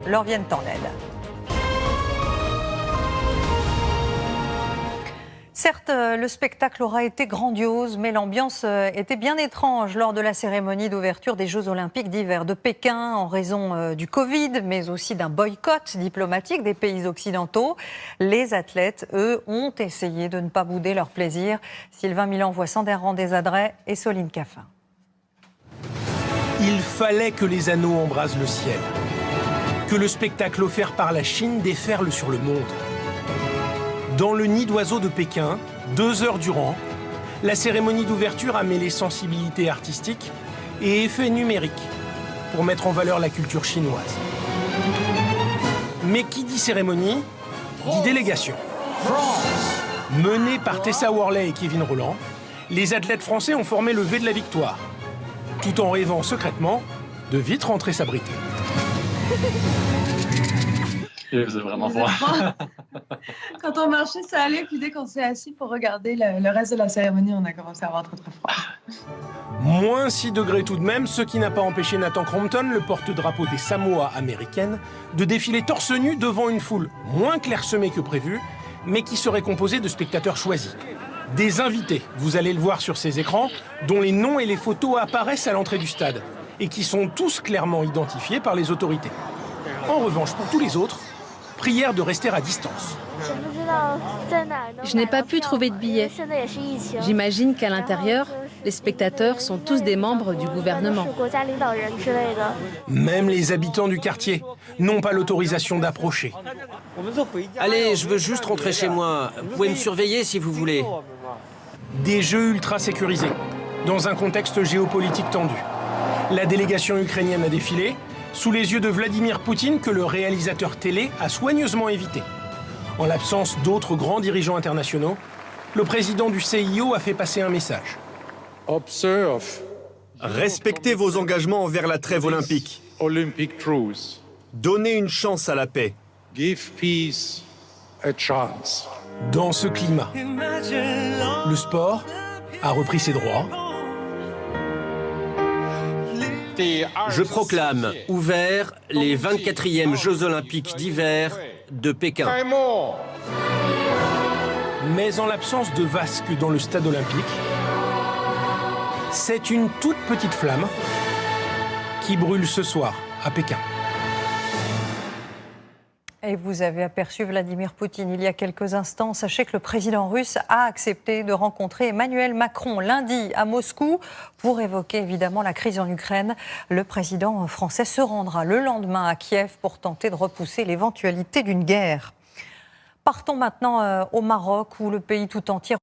leur viennent en aide. Certes, le spectacle aura été grandiose, mais l'ambiance était bien étrange lors de la cérémonie d'ouverture des Jeux Olympiques d'hiver de Pékin en raison du Covid, mais aussi d'un boycott diplomatique des pays occidentaux. Les athlètes, eux, ont essayé de ne pas bouder leur plaisir. Sylvain Milan, Sander Randézadret et Soline Caffin. Il fallait que les anneaux embrasent le ciel, que le spectacle offert par la Chine déferle sur le monde. Dans le nid d'oiseaux de Pékin, 2 heures durant, la cérémonie d'ouverture a mêlé sensibilité artistique et effets numériques pour mettre en valeur la culture chinoise. Mais qui dit cérémonie, dit délégation. Menés par Tessa Worley et Kevin Rolland, les athlètes français ont formé le V de la victoire, tout en rêvant secrètement de vite rentrer s'abriter. Il faisait vraiment froid. Quand on marchait, ça allait, puis dès qu'on s'est assis pour regarder le reste de la cérémonie, on a commencé à avoir très froid. Moins 6 degrés tout de même, ce qui n'a pas empêché Nathan Crompton, le porte-drapeau des Samoa américaines, de défiler torse nu devant une foule moins clairsemée que prévu, mais qui serait composée de spectateurs choisis. Des invités, vous allez le voir sur ces écrans, dont les noms et les photos apparaissent à l'entrée du stade, et qui sont tous clairement identifiés par les autorités. En revanche, pour tous les autres, prière de rester à distance. Je n'ai pas pu trouver de billets. J'imagine qu'à l'intérieur, les spectateurs sont tous des membres du gouvernement. Même les habitants du quartier n'ont pas l'autorisation d'approcher. Allez, je veux juste rentrer chez moi. Vous pouvez me surveiller si vous voulez. Des jeux ultra sécurisés, dans un contexte géopolitique tendu. La délégation ukrainienne a défilé, sous les yeux de Vladimir Poutine que le réalisateur télé a soigneusement évité. En l'absence d'autres grands dirigeants internationaux, le président du CIO a fait passer un message. Respectez vos engagements envers la trêve olympique. Donnez une chance à la paix. Dans ce climat, le sport a repris ses droits. Je proclame ouverts les 24e Jeux Olympiques d'hiver de Pékin. Mais en l'absence de vasque dans le stade olympique, c'est une toute petite flamme qui brûle ce soir à Pékin. Et vous avez aperçu Vladimir Poutine il y a quelques instants. Sachez que le président russe a accepté de rencontrer Emmanuel Macron lundi à Moscou pour évoquer évidemment la crise en Ukraine. Le président français se rendra le lendemain à Kiev pour tenter de repousser l'éventualité d'une guerre. Partons maintenant au Maroc où le pays tout entier